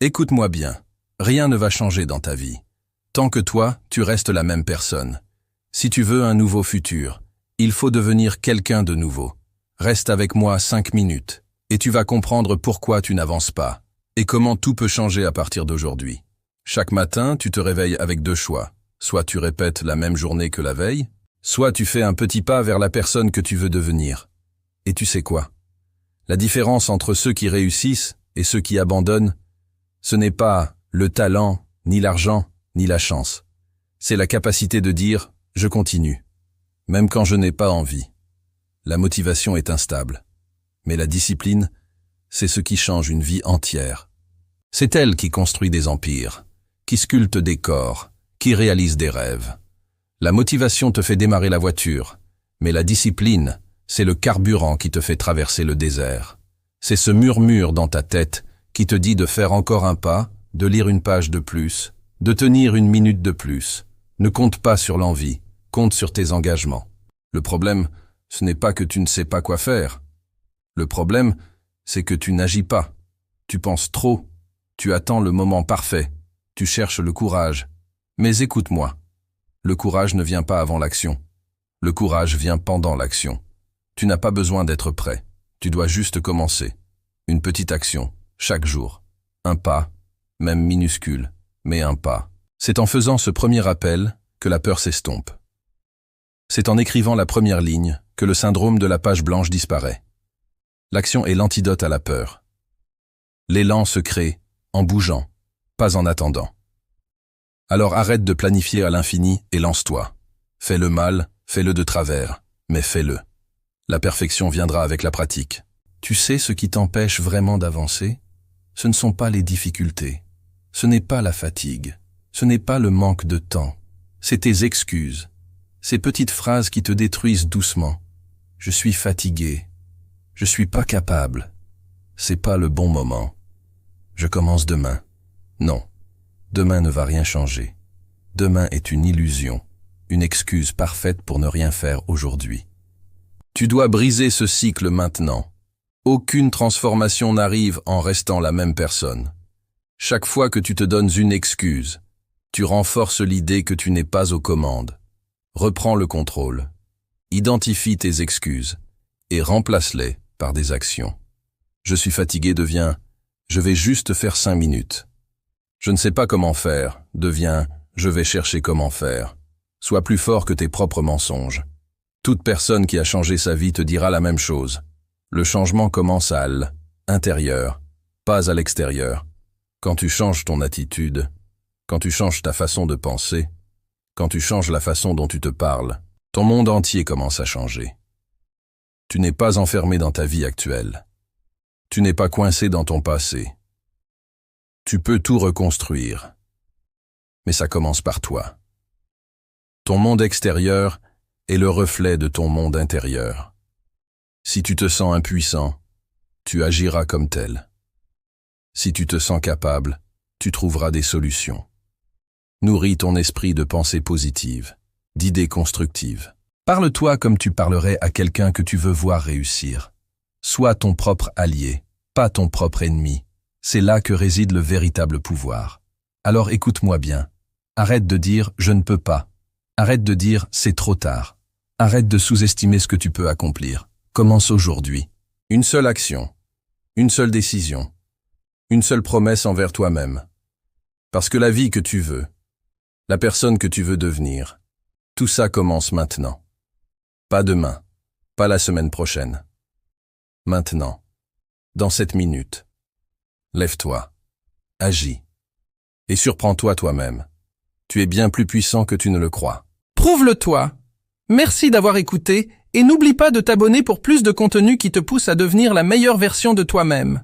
Écoute-moi bien, rien ne va changer dans ta vie. Tant que toi, tu restes la même personne. Si tu veux un nouveau futur, il faut devenir quelqu'un de nouveau. Reste avec moi 5 minutes, et tu vas comprendre pourquoi tu n'avances pas, et comment tout peut changer à partir d'aujourd'hui. Chaque matin, tu te réveilles avec 2 choix. Soit tu répètes la même journée que la veille, soit tu fais un petit pas vers la personne que tu veux devenir. Et tu sais quoi? La différence entre ceux qui réussissent et ceux qui abandonnent, ce n'est pas le talent, ni l'argent, ni la chance. C'est la capacité de dire « je continue », même quand je n'ai pas envie. La motivation est instable, mais la discipline, c'est ce qui change une vie entière. C'est elle qui construit des empires, qui sculpte des corps, qui réalise des rêves. La motivation te fait démarrer la voiture, mais la discipline, c'est le carburant qui te fait traverser le désert. C'est ce murmure dans ta tête qui te dit de faire encore un pas, de lire une page de plus, de tenir 1 minute de plus. Ne compte pas sur l'envie, compte sur tes engagements. Le problème, ce n'est pas que tu ne sais pas quoi faire. Le problème, c'est que tu n'agis pas. Tu penses trop, tu attends le moment parfait, tu cherches le courage. Mais écoute-moi, le courage ne vient pas avant l'action. Le courage vient pendant l'action. Tu n'as pas besoin d'être prêt, tu dois juste commencer. Une petite action, chaque jour. Un pas, même minuscule, mais un pas. C'est en faisant ce premier appel que la peur s'estompe. C'est en écrivant la première ligne que le syndrome de la page blanche disparaît. L'action est l'antidote à la peur. L'élan se crée en bougeant, pas en attendant. Alors arrête de planifier à l'infini et lance-toi. Fais le mal, fais-le de travers, mais fais-le. La perfection viendra avec la pratique. Tu sais ce qui t'empêche vraiment d'avancer? Ce ne sont pas les difficultés. Ce n'est pas la fatigue. Ce n'est pas le manque de temps. C'est tes excuses. Ces petites phrases qui te détruisent doucement. Je suis fatigué. Je suis pas capable. C'est pas le bon moment. Je commence demain. Non. Demain ne va rien changer. Demain est une illusion. Une excuse parfaite pour ne rien faire aujourd'hui. Tu dois briser ce cycle maintenant. Aucune transformation n'arrive en restant la même personne. Chaque fois que tu te donnes une excuse, tu renforces l'idée que tu n'es pas aux commandes. Reprends le contrôle. Identifie tes excuses et remplace-les par des actions. Je suis fatigué devient « je vais juste faire 5 minutes ». Je ne sais pas comment faire devient « je vais chercher comment faire ». Sois plus fort que tes propres mensonges. Toute personne qui a changé sa vie te dira la même chose. Le changement commence à l'intérieur, pas à l'extérieur. Quand tu changes ton attitude, quand tu changes ta façon de penser, quand tu changes la façon dont tu te parles, ton monde entier commence à changer. Tu n'es pas enfermé dans ta vie actuelle. Tu n'es pas coincé dans ton passé. Tu peux tout reconstruire. Mais ça commence par toi. Ton monde extérieur est le reflet de ton monde intérieur. Si tu te sens impuissant, tu agiras comme tel. Si tu te sens capable, tu trouveras des solutions. Nourris ton esprit de pensées positives, d'idées constructives. Parle-toi comme tu parlerais à quelqu'un que tu veux voir réussir. Sois ton propre allié, pas ton propre ennemi. C'est là que réside le véritable pouvoir. Alors écoute-moi bien. Arrête de dire « je ne peux pas ». Arrête de dire « c'est trop tard ». Arrête de sous-estimer ce que tu peux accomplir. Commence aujourd'hui. Une seule action, une seule décision, une seule promesse envers toi-même. Parce que la vie que tu veux, la personne que tu veux devenir, tout ça commence maintenant. Pas demain, pas la semaine prochaine. Maintenant, dans cette minute. Lève-toi, agis et surprends-toi toi-même. Tu es bien plus puissant que tu ne le crois. Prouve-le-toi. Merci d'avoir écouté et n'oublie pas de t'abonner pour plus de contenu qui te pousse à devenir la meilleure version de toi-même.